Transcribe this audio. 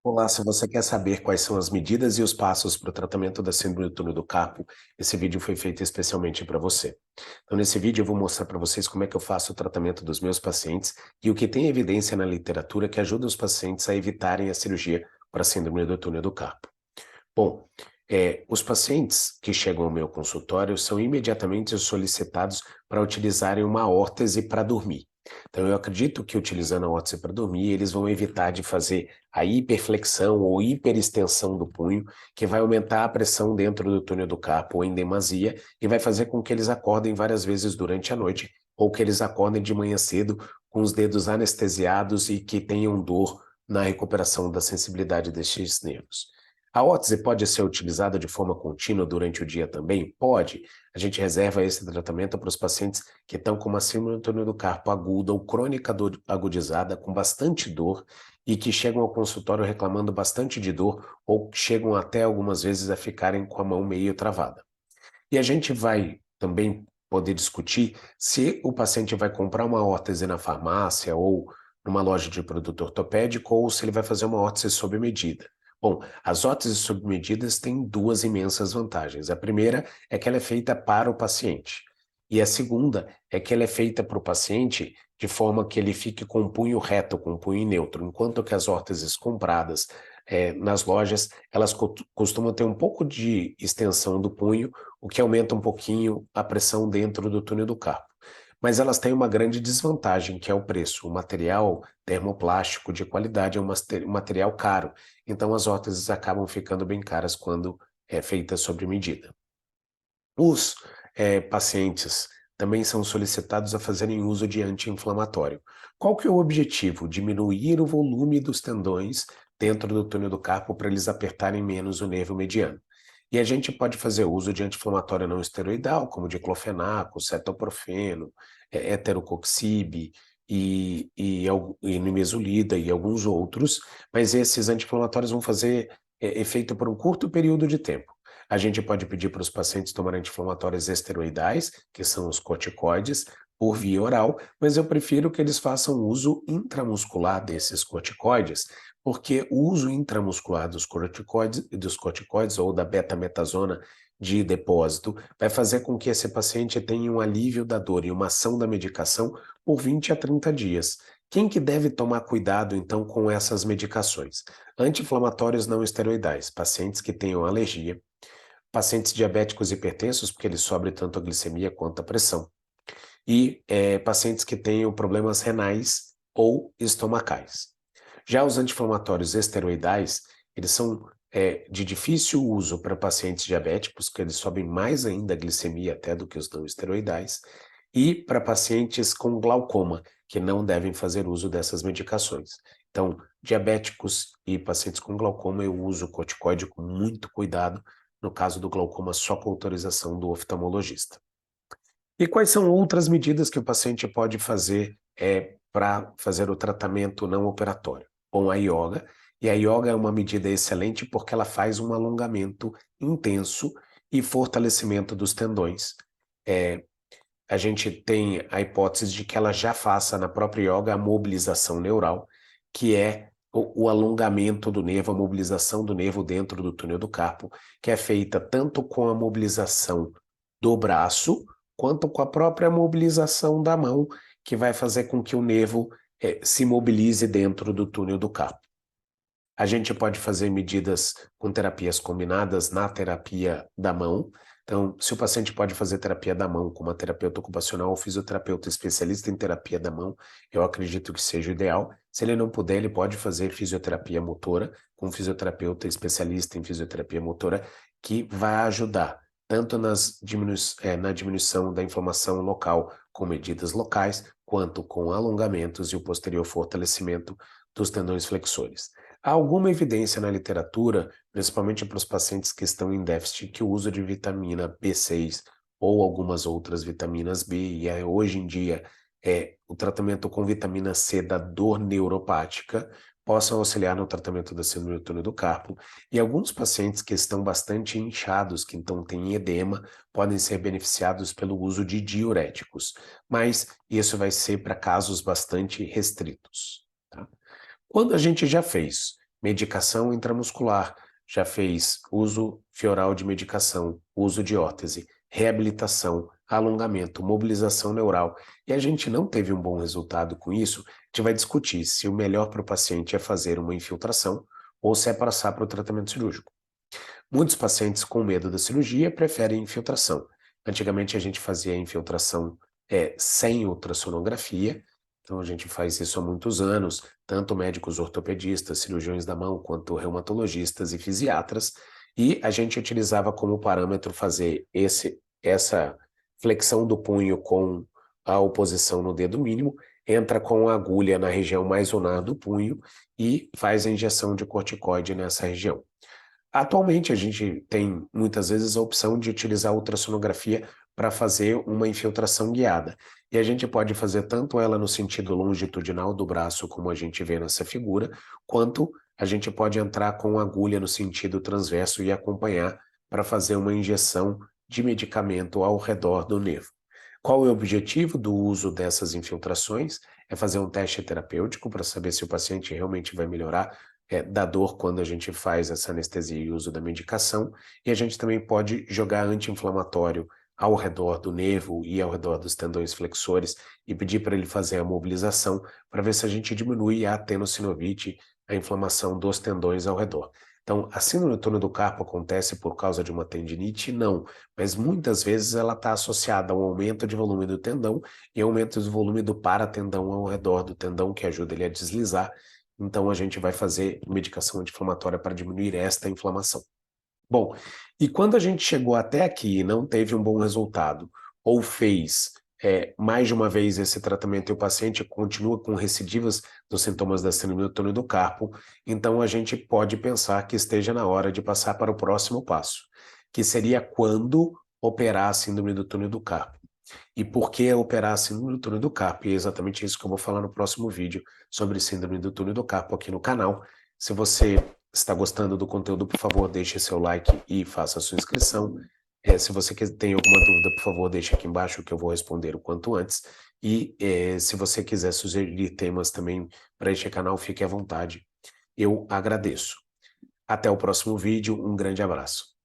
Olá, se você quer saber quais são as medidas e os passos para o tratamento da síndrome do túnel do carpo, esse vídeo foi feito especialmente para você. Então, nesse vídeo eu vou mostrar para vocês como é que eu faço o tratamento dos meus pacientes e o que tem evidência na literatura que ajuda os pacientes a evitarem a cirurgia para a síndrome do túnel do carpo. Bom, os pacientes que chegam ao meu consultório são imediatamente solicitados para utilizarem uma órtese para dormir. Então, eu acredito que utilizando a órtese para dormir, eles vão evitar de fazer a hiperflexão ou hiperextensão do punho, que vai aumentar a pressão dentro do túnel do carpo ou em demasia e vai fazer com que eles acordem várias vezes durante a noite ou que eles acordem de manhã cedo com os dedos anestesiados e que tenham dor na recuperação da sensibilidade destes nervos. A órtese pode ser utilizada de forma contínua durante o dia também? Pode. A gente reserva esse tratamento para os pacientes que estão com uma síndrome do túnel do carpo aguda ou crônica agudizada, com bastante dor, e que chegam ao consultório reclamando bastante de dor, ou chegam até algumas vezes a ficarem com a mão meio travada. E a gente vai também poder discutir se o paciente vai comprar uma órtese na farmácia ou numa loja de produto ortopédico, ou se ele vai fazer uma órtese sob medida. Bom, as órteses sob medidas têm duas imensas vantagens. A primeira é que ela é feita para o paciente. E a segunda é que ela é feita para o paciente de forma que ele fique com o punho reto, com o punho neutro, enquanto que as órteses compradas nas lojas, elas costumam ter um pouco de extensão do punho, o que aumenta um pouquinho a pressão dentro do túnel do carpo. Mas elas têm uma grande desvantagem, que é o preço. O material termoplástico de qualidade é um material caro, então as órteses acabam ficando bem caras quando é feita sob medida. Os pacientes também são solicitados a fazerem uso de anti-inflamatório. Qual que é o objetivo? Diminuir o volume dos tendões dentro do túnel do carpo para eles apertarem menos o nervo mediano. E a gente pode fazer uso de anti-inflamatório não esteroidal, como diclofenaco, cetoprofeno, eterocoxib e nimesulida e alguns outros, mas esses anti-inflamatórios vão fazer efeito por um curto período de tempo. A gente pode pedir para os pacientes tomarem anti-inflamatórios esteroidais, que são os corticoides, por via oral, mas eu prefiro que eles façam uso intramuscular desses corticoides, porque o uso intramuscular dos corticoides ou da betametasona de depósito vai fazer com que esse paciente tenha um alívio da dor e uma ação da medicação por 20 a 30 dias. Quem que deve tomar cuidado, então, com essas medicações? Anti-inflamatórios não esteroidais, pacientes que tenham alergia, pacientes diabéticos hipertensos, porque eles sobem tanto a glicemia quanto a pressão, e pacientes que tenham problemas renais ou estomacais. Já os anti-inflamatórios esteroidais, eles são de difícil uso para pacientes diabéticos, porque eles sobem mais ainda a glicemia até do que os não esteroidais, e para pacientes com glaucoma, que não devem fazer uso dessas medicações. Então, diabéticos e pacientes com glaucoma, eu uso corticoide com muito cuidado, no caso do glaucoma, só com autorização do oftalmologista. E quais são outras medidas que o paciente pode fazer para fazer o tratamento não operatório? Bom, a yoga. E a yoga é uma medida excelente porque ela faz um alongamento intenso e fortalecimento dos tendões. A gente tem a hipótese de que ela já faça na própria yoga a mobilização neural, que é o alongamento do nervo, a mobilização do nervo dentro do túnel do carpo, que é feita tanto com a mobilização do braço, quanto com a própria mobilização da mão, que vai fazer com que o nervo se mobilize dentro do túnel do carpo. A gente pode fazer medidas com terapias combinadas na terapia da mão. Então, se o paciente pode fazer terapia da mão com uma terapeuta ocupacional ou fisioterapeuta especialista em terapia da mão, eu acredito que seja o ideal. Se ele não puder, ele pode fazer fisioterapia motora com um fisioterapeuta especialista em fisioterapia motora, que vai ajudar tanto na diminuição da inflamação local com medidas locais, quanto com alongamentos e o posterior fortalecimento dos tendões flexores. Há alguma evidência na literatura, principalmente para os pacientes que estão em déficit, que o uso de vitamina B6 ou algumas outras vitaminas B, e hoje em dia o tratamento com vitamina C da dor neuropática, possam auxiliar no tratamento da síndrome do túnel do carpo. E alguns pacientes que estão bastante inchados, que então têm edema, podem ser beneficiados pelo uso de diuréticos, mas isso vai ser para casos bastante restritos. Tá? Quando a gente já fez medicação intramuscular, já fez uso fioral de medicação, uso de órtese, reabilitação, alongamento, mobilização neural, e a gente não teve um bom resultado com isso, a gente vai discutir se o melhor para o paciente é fazer uma infiltração ou se é passar para o tratamento cirúrgico. Muitos pacientes com medo da cirurgia preferem infiltração. Antigamente a gente fazia a infiltração sem ultrassonografia, então a gente faz isso há muitos anos, tanto médicos ortopedistas, cirurgiões da mão, quanto reumatologistas e fisiatras, e a gente utilizava como parâmetro fazer essa flexão do punho com a oposição no dedo mínimo, entra com a agulha na região mais ulnar do punho e faz a injeção de corticoide nessa região. Atualmente, a gente tem muitas vezes a opção de utilizar a ultrassonografia para fazer uma infiltração guiada. E a gente pode fazer tanto ela no sentido longitudinal do braço, como a gente vê nessa figura, quanto a gente pode entrar com agulha no sentido transverso e acompanhar para fazer uma injeção de medicamento ao redor do nervo. Qual é o objetivo do uso dessas infiltrações? É fazer um teste terapêutico para saber se o paciente realmente vai melhorar da dor quando a gente faz essa anestesia e uso da medicação, e a gente também pode jogar anti-inflamatório ao redor do nervo e ao redor dos tendões flexores e pedir para ele fazer a mobilização para ver se a gente diminui a tenossinovite, a inflamação dos tendões ao redor. Então, a síndrome do túnel do carpo acontece por causa de uma tendinite? Não, mas muitas vezes ela está associada a um aumento de volume do tendão e aumento do volume do paratendão ao redor do tendão, que ajuda ele a deslizar. Então, a gente vai fazer medicação anti-inflamatória para diminuir esta inflamação. Bom, e quando a gente chegou até aqui e não teve um bom resultado, ou fez mais de uma vez esse tratamento e o paciente continua com recidivas dos sintomas da síndrome do túnel do carpo, então a gente pode pensar que esteja na hora de passar para o próximo passo, que seria quando operar a síndrome do túnel do carpo. E por que operar a síndrome do túnel do carpo? E é exatamente isso que eu vou falar no próximo vídeo sobre síndrome do túnel do carpo aqui no canal. Se você está gostando do conteúdo, por favor, deixe seu like e faça a sua inscrição. Se você tem alguma dúvida, por favor, deixe aqui embaixo que eu vou responder o quanto antes. E se você quiser sugerir temas também para este canal, fique à vontade. Eu agradeço. Até o próximo vídeo, um grande abraço.